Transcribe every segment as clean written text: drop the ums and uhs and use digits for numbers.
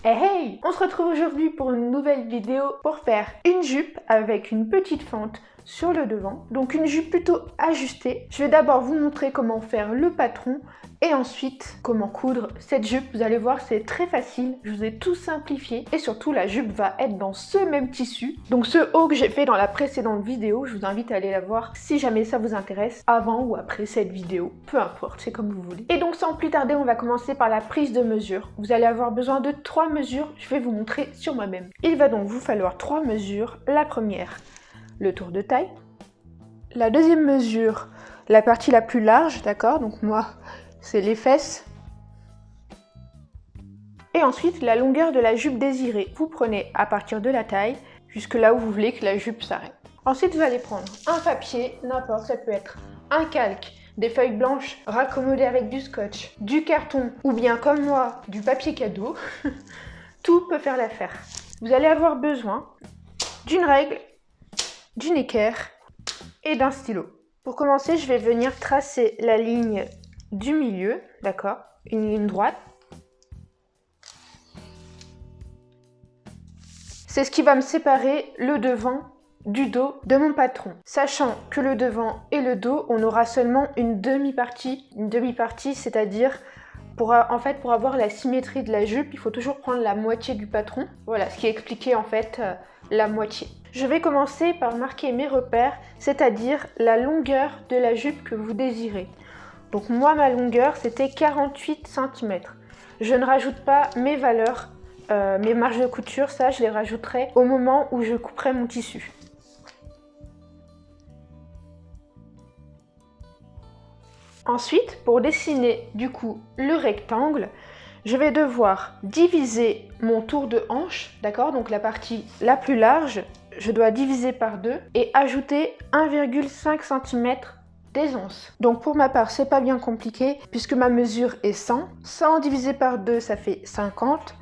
Hey hey! On se retrouve aujourd'hui pour une nouvelle vidéo pour faire une jupe avec une petite fente sur le devant. Donc une jupe plutôt ajustée. Je vais d'abord vous montrer comment faire le patron et ensuite comment coudre cette jupe. Vous allez voir, c'est très facile. Je vous ai tout simplifié et surtout la jupe va être dans ce même tissu. Donc ce haut que j'ai fait dans la précédente vidéo, je vous invite à aller la voir si jamais ça vous intéresse, avant ou après cette vidéo. Peu importe, c'est comme vous voulez. Et donc sans plus tarder, on va commencer par la prise de mesure. Vous allez avoir besoin de 3 mesures, je vais vous montrer sur moi-même. Il va donc vous falloir 3 mesures. La première, le tour de taille. La deuxième mesure, la partie la plus large, d'accord? Donc moi, c'est les fesses. Et ensuite, la longueur de la jupe désirée. Vous prenez à partir de la taille, jusque là où vous voulez que la jupe s'arrête. Ensuite, vous allez prendre un papier, n'importe, ça peut être un calque, des feuilles blanches raccommodées avec du scotch, du carton, ou bien comme moi, du papier cadeau. Tout peut faire l'affaire. Vous allez avoir besoin d'une règle, d'une équerre et d'un stylo. Pour commencer, je vais venir tracer la ligne du milieu, d'accord? Une ligne droite. C'est ce qui va me séparer le devant du dos de mon patron. Sachant que le devant et le dos, on aura seulement une demi-partie. Une demi-partie, c'est-à-dire pour avoir la symétrie de la jupe, il faut toujours prendre la moitié du patron. Voilà, ce qui expliquait en fait la moitié. Je vais commencer par marquer mes repères, c'est-à-dire la longueur de la jupe que vous désirez. Donc moi, ma longueur, c'était 48 cm. Je ne rajoute pas mes valeurs, mes marges de couture, ça je les rajouterai au moment où je couperai mon tissu. Ensuite, pour dessiner du coup le rectangle, je vais devoir diviser mon tour de hanche, d'accord? Donc la partie la plus large, je dois diviser par 2 et ajouter 1,5 cm d'aisance. Donc pour ma part, c'est pas bien compliqué puisque ma mesure est 100. 100 divisé par 2, ça fait 50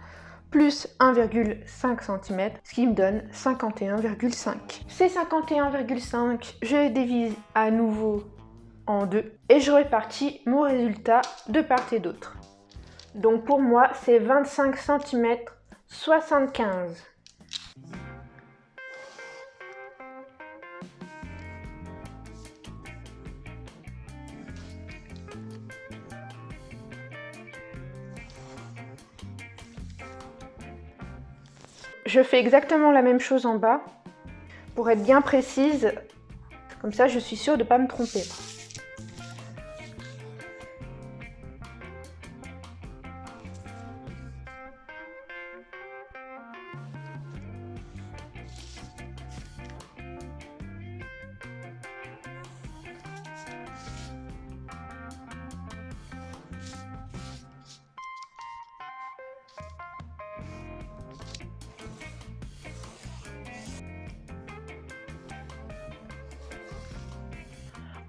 plus 1,5 cm, ce qui me donne 51,5. Ces 51,5, je les divise à nouveau en 2 et je répartis mon résultat de part et d'autre. Donc pour moi, c'est 25 cm 75. Je fais exactement la même chose en bas pour être bien précise, comme ça je suis sûre de ne pas me tromper.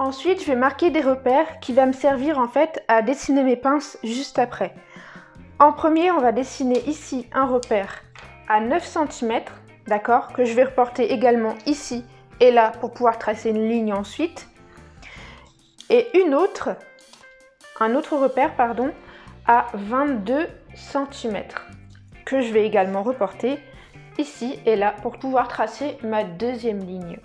Ensuite, je vais marquer des repères qui vont me servir en fait à dessiner mes pinces juste après. En premier, on va dessiner ici un repère à 9 cm, d'accord, que je vais reporter également ici et là pour pouvoir tracer une ligne ensuite. Et un autre repère, pardon, à 22 cm, que je vais également reporter ici et là pour pouvoir tracer ma deuxième ligne.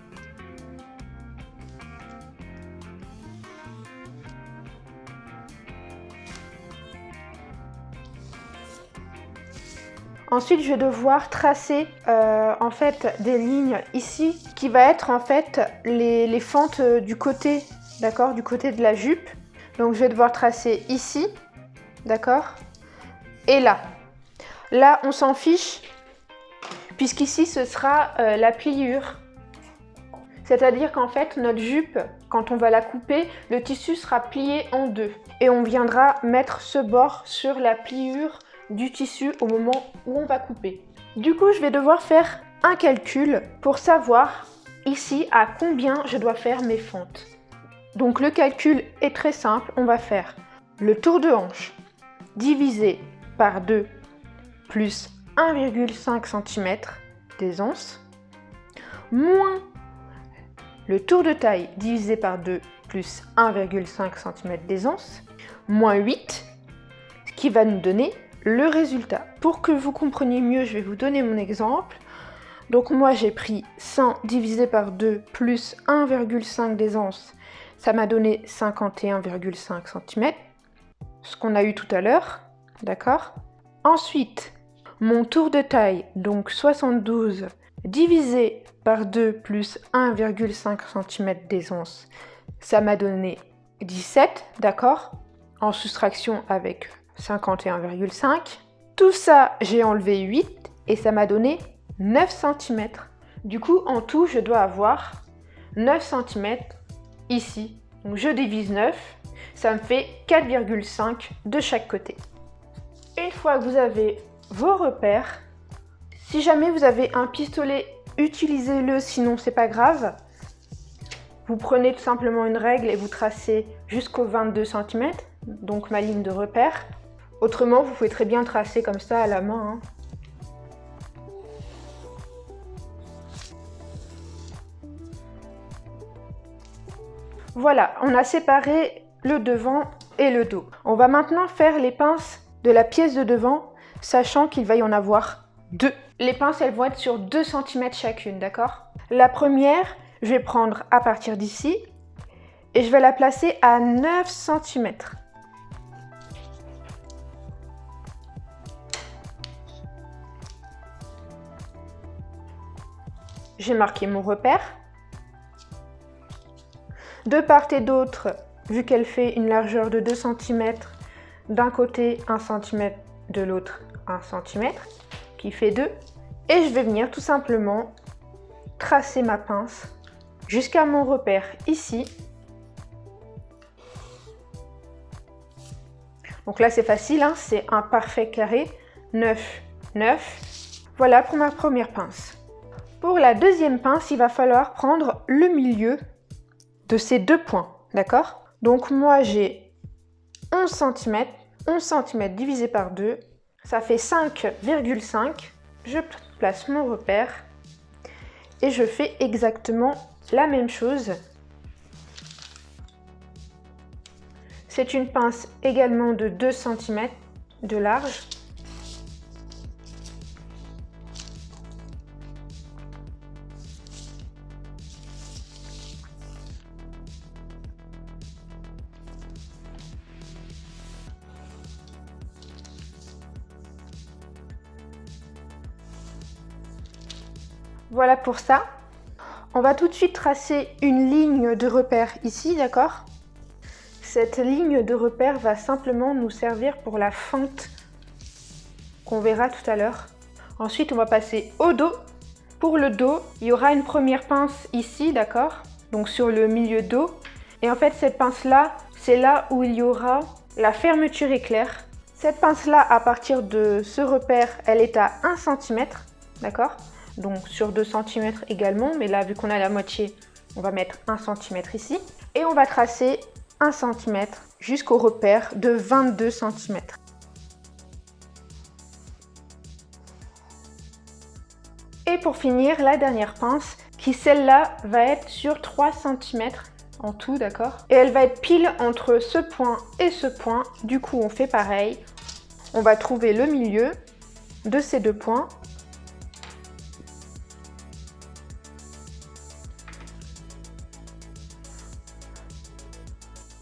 Ensuite, je vais devoir tracer en fait des lignes ici qui va être en fait les fentes du côté, d'accord, du côté de la jupe. Donc, je vais devoir tracer ici, d'accord, et là. Là, on s'en fiche puisqu'ici, ce sera la pliure. C'est-à-dire qu'en fait, notre jupe, quand on va la couper, le tissu sera plié en deux. Et on viendra mettre ce bord sur la pliure du tissu au moment où on va couper. Du coup, je vais devoir faire un calcul pour savoir ici à combien je dois faire mes fentes. Donc le calcul est très simple, on va faire le tour de hanche divisé par 2 plus 1,5 cm d'aisance moins le tour de taille divisé par 2 plus 1,5 cm d'aisance moins 8, ce qui va nous donner le résultat. Pour que vous compreniez mieux, je vais vous donner mon exemple. Donc moi j'ai pris 100 divisé par 2 plus 1,5 d'aisance. Ça m'a donné 51,5 cm. Ce qu'on a eu tout à l'heure. D'accord? Ensuite, mon tour de taille, donc 72 divisé par 2 plus 1,5 cm d'aisance. Ça m'a donné 17, d'accord? En soustraction avec 51,5. Tout ça, j'ai enlevé 8 et ça m'a donné 9 cm. Du coup, en tout, je dois avoir 9 cm ici. Donc je divise 9, ça me fait 4,5 de chaque côté. Une fois que vous avez vos repères, si jamais vous avez un pistolet, utilisez-le, sinon c'est pas grave. Vous prenez tout simplement une règle et vous tracez jusqu'aux 22 cm, donc ma ligne de repère. Autrement, vous pouvez très bien tracer comme ça à la main. Voilà, on a séparé le devant et le dos. On va maintenant faire les pinces de la pièce de devant, sachant qu'il va y en avoir deux. Les pinces, elles vont être sur 2 cm chacune, d'accord? La première, je vais prendre à partir d'ici et je vais la placer à 9 cm. J'ai marqué mon repère. De part et d'autre, vu qu'elle fait une largeur de 2 cm, d'un côté 1 cm, de l'autre 1 cm, qui fait 2. Et je vais venir tout simplement tracer ma pince jusqu'à mon repère ici. Donc là c'est facile, hein, c'est un parfait carré, 9, 9. Voilà pour ma première pince. Pour la deuxième pince, il va falloir prendre le milieu de ces deux points, d'accord? Donc moi j'ai 11 cm, 11 cm divisé par 2, ça fait 5,5. Je place mon repère et je fais exactement la même chose. C'est une pince également de 2 cm de large. Voilà pour ça. On va tout de suite tracer une ligne de repère ici, d'accord? Cette ligne de repère va simplement nous servir pour la fente qu'on verra tout à l'heure. Ensuite, on va passer au dos. Pour le dos, il y aura une première pince ici, d'accord? Donc sur le milieu dos. Et en fait, cette pince-là, c'est là où il y aura la fermeture éclair. Cette pince-là, à partir de ce repère, elle est à 1 cm, d'accord? Donc sur 2 cm également, mais là, vu qu'on a la moitié, on va mettre 1 cm ici. Et on va tracer 1 cm jusqu'au repère de 22 cm. Et pour finir, la dernière pince, qui celle-là va être sur 3 cm en tout, d'accord? Et elle va être pile entre ce point et ce point. Du coup, on fait pareil. On va trouver le milieu de ces deux points.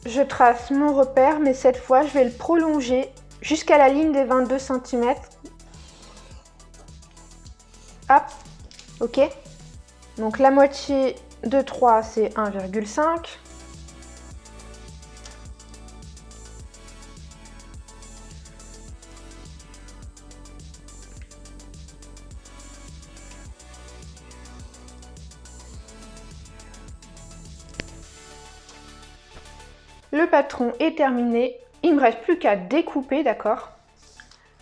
Je trace mon repère, mais cette fois, je vais le prolonger jusqu'à la ligne des 22 cm. Hop, ok. Donc la moitié de 3, c'est 1,5. Le patron est terminé. Il ne me reste plus qu'à découper, d'accord?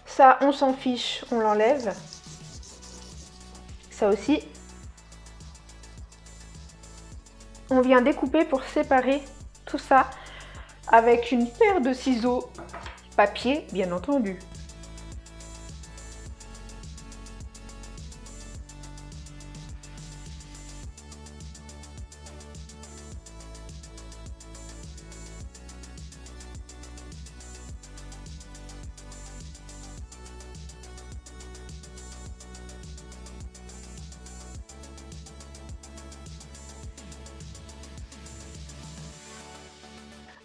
Ça, on s'en fiche, on l'enlève. Ça aussi. On vient découper pour séparer tout ça avec une paire de ciseaux papier, bien entendu.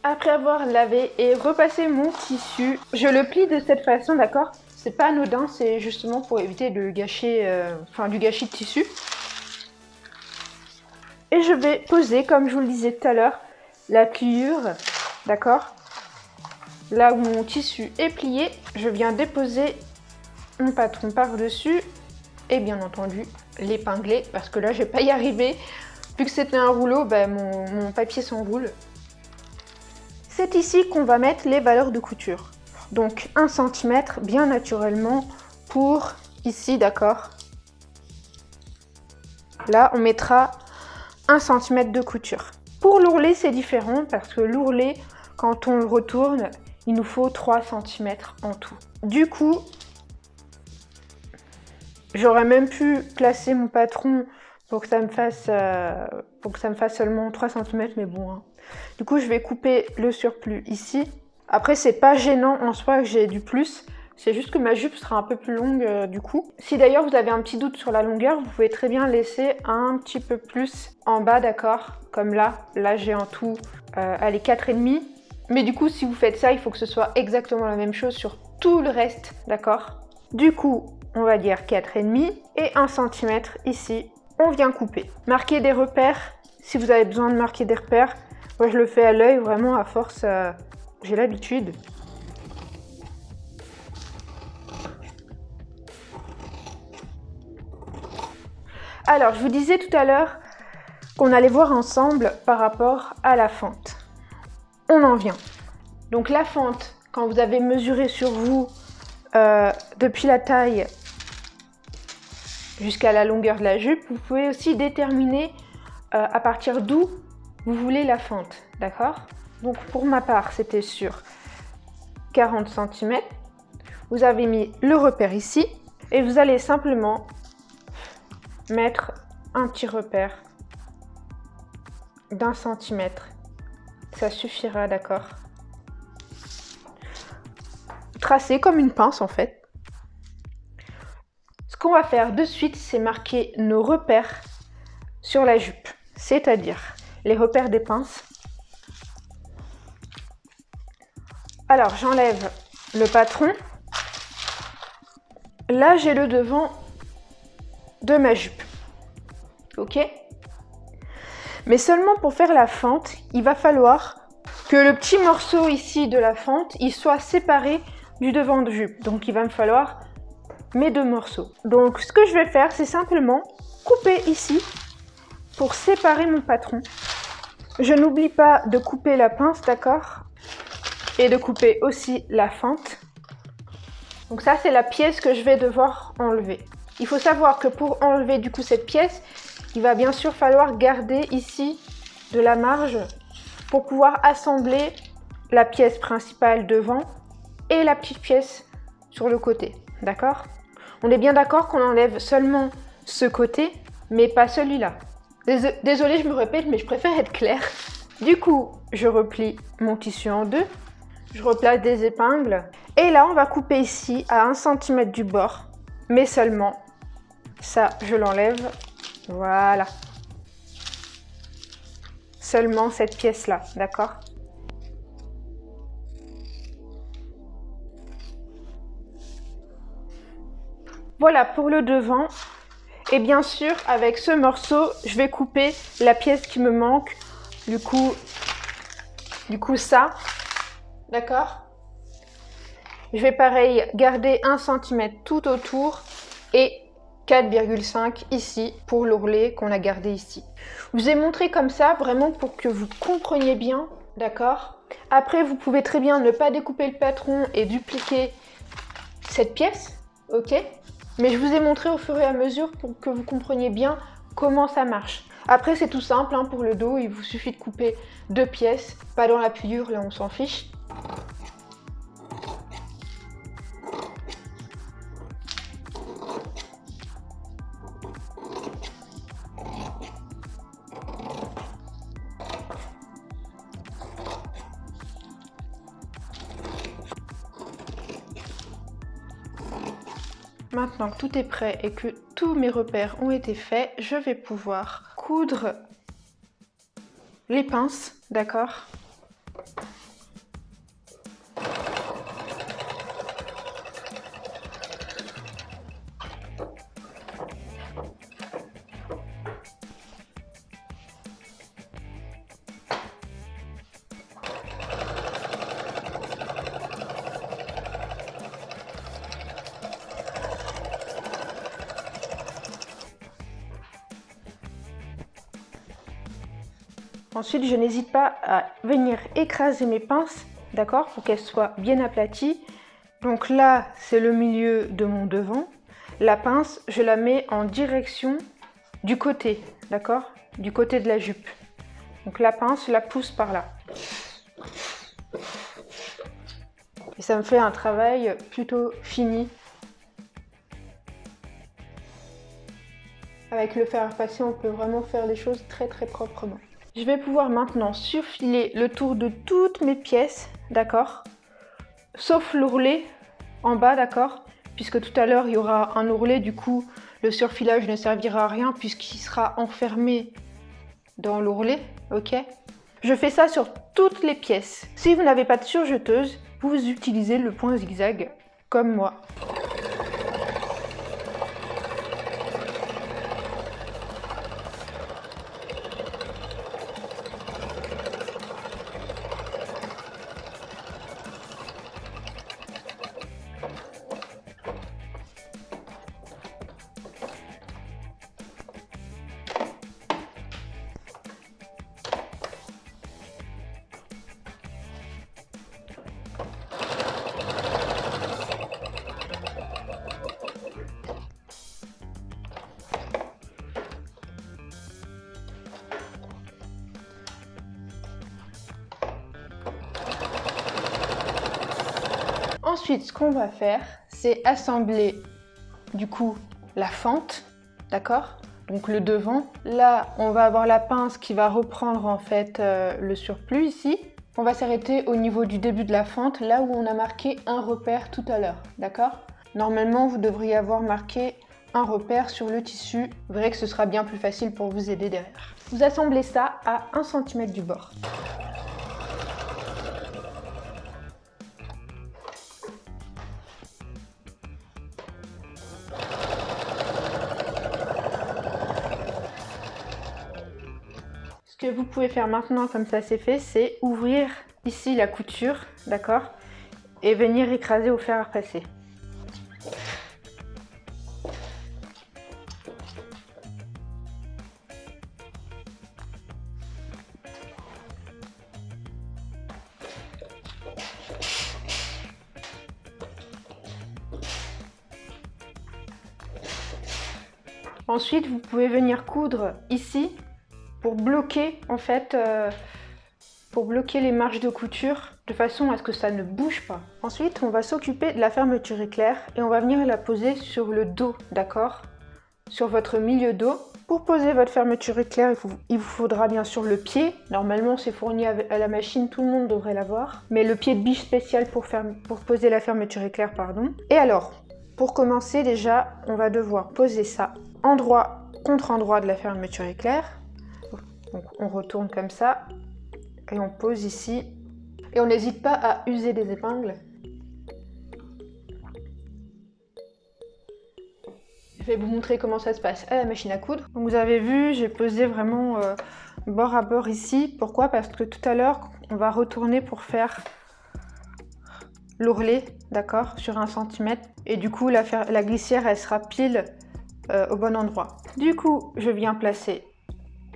Après avoir lavé et repassé mon tissu, je le plie de cette façon, d'accord? C'est pas anodin, c'est justement pour éviter de gâcher, du gâchis de tissu. Et je vais poser, comme je vous le disais tout à l'heure, la pliure, d'accord? Là où mon tissu est plié, je viens déposer mon patron par-dessus et bien entendu l'épingler parce que là je vais pas y arriver. Vu que c'était un rouleau, mon papier s'enroule. C'est ici qu'on va mettre les valeurs de couture. Donc 1 cm bien naturellement pour ici, d'accord? Là on mettra 1 cm de couture. Pour l'ourlet c'est différent parce que l'ourlet, quand on le retourne, il nous faut 3 cm en tout. Du coup, j'aurais même pu placer mon patron pour que ça me fasse seulement 3 cm, mais bon. Hein. Du coup, je vais couper le surplus ici. Après, c'est pas gênant en soi que j'ai du plus. C'est juste que ma jupe sera un peu plus longue du coup. Si d'ailleurs vous avez un petit doute sur la longueur, vous pouvez très bien laisser un petit peu plus en bas, d'accord? Comme là. Là, j'ai en tout, allez, 4,5. Mais du coup, si vous faites ça, il faut que ce soit exactement la même chose sur tout le reste, d'accord? Du coup, on va dire 4,5 et 1 cm ici. On vient couper. Marquez des repères, si vous avez besoin de marquer des repères. Moi, je le fais à l'œil, vraiment, à force, j'ai l'habitude. Alors, je vous disais tout à l'heure qu'on allait voir ensemble par rapport à la fente. On en vient. Donc la fente, quand vous avez mesuré sur vous depuis la taille jusqu'à la longueur de la jupe, vous pouvez aussi déterminer à partir d'où vous voulez la fente, d'accord? Donc pour ma part, c'était sur 40 cm. Vous avez mis le repère ici et vous allez simplement mettre un petit repère d'1 centimètre. Ça suffira, d'accord? Tracer comme une pince en fait. Ce qu'on va faire de suite, c'est marquer nos repères sur la jupe, c'est-à-dire les repères des pinces. Alors j'enlève le patron. Là j'ai le devant de ma jupe, ok? Mais seulement pour faire la fente, il va falloir que le petit morceau ici de la fente, il soit séparé du devant de jupe. Donc il va me falloir mes 2 morceaux. Donc ce que je vais faire, c'est simplement couper ici pour séparer mon patron. Je n'oublie pas de couper la pince, d'accord? Et de couper aussi la fente. Donc ça, c'est la pièce que je vais devoir enlever. Il faut savoir que pour enlever du coup cette pièce, il va bien sûr falloir garder ici de la marge pour pouvoir assembler la pièce principale devant et la petite pièce sur le côté, d'accord? On est bien d'accord qu'on enlève seulement ce côté, mais pas celui-là. Désolée, je me répète, mais je préfère être claire. Du coup, je replie mon tissu en 2, je replace des épingles, et là, on va couper ici à 1 cm du bord, mais seulement ça, je l'enlève. Voilà. Seulement cette pièce-là, d'accord? Voilà pour le devant. Et bien sûr, avec ce morceau, je vais couper la pièce qui me manque. Du coup ça, d'accord? Je vais pareil garder 1 cm tout autour et 4,5 ici pour l'ourlet qu'on a gardé ici. Je vous ai montré comme ça vraiment pour que vous compreniez bien, d'accord? Après, vous pouvez très bien ne pas découper le patron et dupliquer cette pièce, ok? Mais je vous ai montré au fur et à mesure pour que vous compreniez bien comment ça marche. Après, c'est tout simple, hein, pour le dos, il vous suffit de couper 2 pièces, pas dans la pliure, là on s'en fiche. Maintenant que tout est prêt et que tous mes repères ont été faits, je vais pouvoir coudre les pinces, d'accord? Ensuite, je n'hésite pas à venir écraser mes pinces, d'accord, pour qu'elles soient bien aplaties. Donc là, c'est le milieu de mon devant. La pince, je la mets en direction du côté, d'accord, du côté de la jupe. Donc la pince, je la pousse par là. Et ça me fait un travail plutôt fini. Avec le fer à repasser, on peut vraiment faire les choses très proprement. Je vais pouvoir maintenant surfiler le tour de toutes mes pièces, d'accord? Sauf l'ourlet en bas, d'accord? Puisque tout à l'heure, il y aura un ourlet, du coup, le surfilage ne servira à rien puisqu'il sera enfermé dans l'ourlet, ok? Je fais ça sur toutes les pièces. Si vous n'avez pas de surjeteuse, vous utilisez le point zigzag, comme moi. Ensuite, ce qu'on va faire, c'est assembler du coup la fente, d'accord? Donc le devant. Là, on va avoir la pince qui va reprendre en fait le surplus ici. On va s'arrêter au niveau du début de la fente, là où on a marqué un repère tout à l'heure, d'accord? Normalement, vous devriez avoir marqué un repère sur le tissu. Vous verrez que ce sera bien plus facile pour vous aider derrière. Vous assemblez ça à 1 cm du bord. Ce que vous pouvez faire maintenant, comme ça c'est fait, c'est ouvrir ici la couture, d'accord, et venir écraser au fer à repasser. Ensuite, vous pouvez venir coudre ici pour bloquer en fait, pour bloquer les marges de couture de façon à ce que ça ne bouge pas. Ensuite, on va s'occuper de la fermeture éclair et on va venir la poser sur le dos, d'accord? Sur votre milieu dos. Pour poser votre fermeture éclair, il vous faudra bien sûr le pied. Normalement, c'est fourni à la machine, tout le monde devrait l'avoir. Mais le pied de biche spécial pour poser la fermeture éclair, pardon. Et alors, pour commencer déjà, on va devoir poser ça endroit contre endroit de la fermeture éclair. Donc on retourne comme ça et on pose ici. Et on n'hésite pas à user des épingles. Je vais vous montrer comment ça se passe à la machine à coudre. Donc vous avez vu, j'ai posé vraiment bord à bord ici. Pourquoi? Parce que tout à l'heure, on va retourner pour faire l'ourlet, d'accord, sur 1 cm. Et du coup, la glissière, elle sera pile au bon endroit. Du coup, je viens placer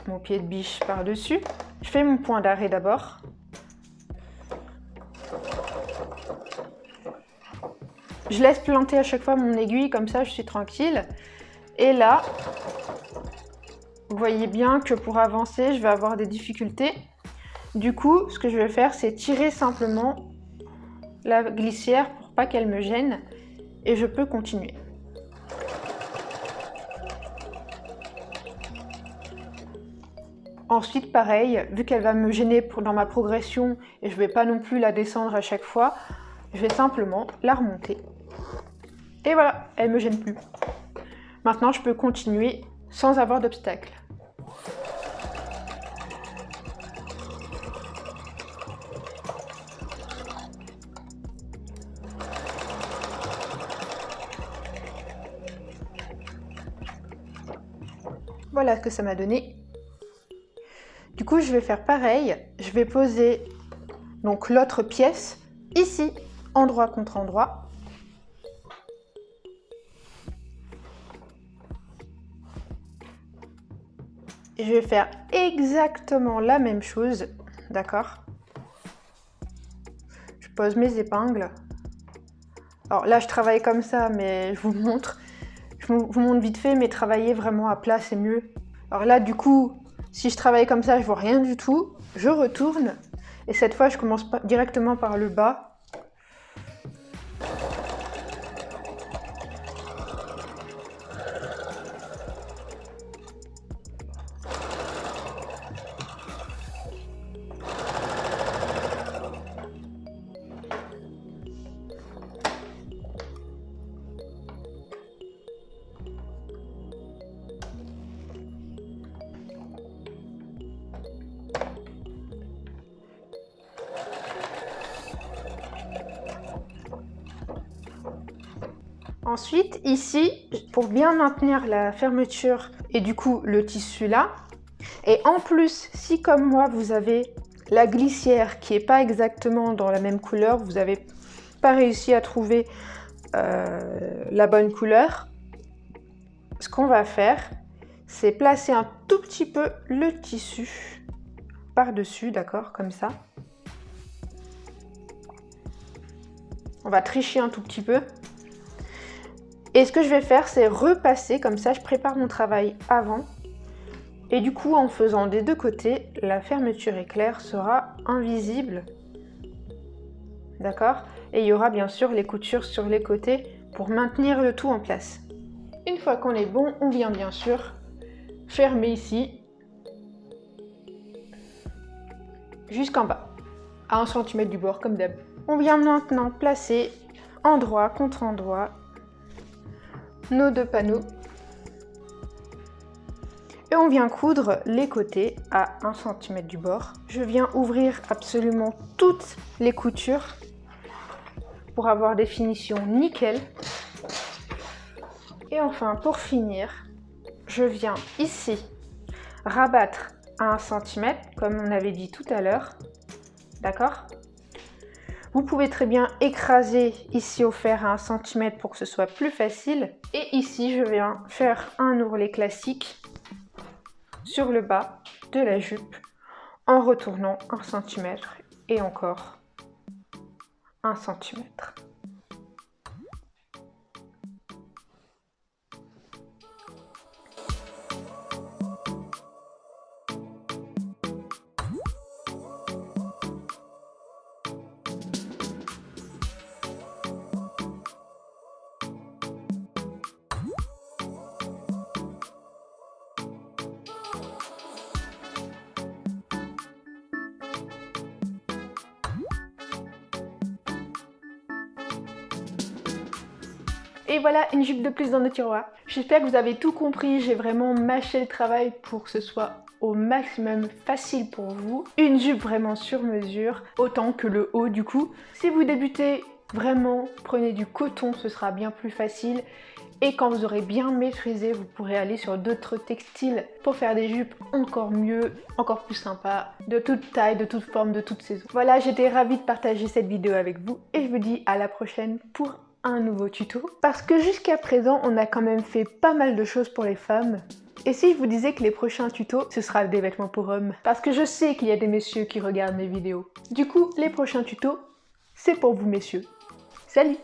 mon pied de biche par-dessus. Je fais mon point d'arrêt d'abord. Je laisse planter à chaque fois mon aiguille, comme ça je suis tranquille. Et là, vous voyez bien que pour avancer, je vais avoir des difficultés. Du coup, ce que je vais faire, c'est tirer simplement la glissière pour pas qu'elle me gêne. Et je peux continuer. Ensuite, pareil, vu qu'elle va me gêner dans ma progression et je ne vais pas non plus la descendre à chaque fois, je vais simplement la remonter. Et voilà, elle ne me gêne plus. Maintenant, je peux continuer sans avoir d'obstacle. Voilà ce que ça m'a donné. Du coup, je vais faire pareil. Je vais poser donc l'autre pièce ici, endroit contre endroit. je vais faire exactement la même chose, d'accord? Je pose mes épingles. Alors là, je travaille comme ça, mais je vous montre vite fait, mais travailler vraiment à plat, c'est mieux. Alors là, du coup, si je travaille comme ça, je vois rien du tout. Je retourne, et cette fois, je commence directement par le bas. Ensuite, ici, pour bien maintenir la fermeture et du coup le tissu là, et en plus, si comme moi, vous avez la glissière qui n'est pas exactement dans la même couleur, vous n'avez pas réussi à trouver la bonne couleur, ce qu'on va faire, c'est placer un tout petit peu le tissu par-dessus, d'accord, comme ça. On va tricher un tout petit peu. Et ce que je vais faire, c'est repasser, comme ça je prépare mon travail avant. Et du coup, en faisant des deux côtés, la fermeture éclair sera invisible. D'accord? Et il y aura bien sûr les coutures sur les côtés pour maintenir le tout en place. Une fois qu'on est bon, on vient bien sûr fermer ici jusqu'en bas, à 1 cm du bord comme d'hab. On vient maintenant placer endroit contre endroit nos deux panneaux et on vient coudre les côtés à 1 cm du bord. Je viens ouvrir absolument toutes les coutures pour avoir des finitions nickel. Et enfin, pour finir, je viens ici rabattre à 1 cm comme on avait dit tout à l'heure, d'accord? Vous pouvez très bien écraser ici au fer à 1 cm pour que ce soit plus facile. Et ici, je viens faire un ourlet classique sur le bas de la jupe en retournant 1 cm et encore 1 cm. Et voilà, une jupe de plus dans nos tiroirs. J'espère que vous avez tout compris, j'ai vraiment mâché le travail pour que ce soit au maximum facile pour vous. Une jupe vraiment sur mesure, autant que le haut du coup. Si vous débutez, vraiment, prenez du coton, ce sera bien plus facile. Et quand vous aurez bien maîtrisé, vous pourrez aller sur d'autres textiles pour faire des jupes encore mieux, encore plus sympas, de toute taille, de toute forme, de toute saison. Voilà, j'étais ravie de partager cette vidéo avec vous et je vous dis à la prochaine pour un nouveau tuto. Parce que jusqu'à présent, on a quand même fait pas mal de choses pour les femmes. Et si je vous disais que les prochains tutos, ce sera des vêtements pour hommes? Parce que je sais qu'il y a des messieurs qui regardent mes vidéos. Du coup, les prochains tutos, c'est pour vous messieurs. Salut!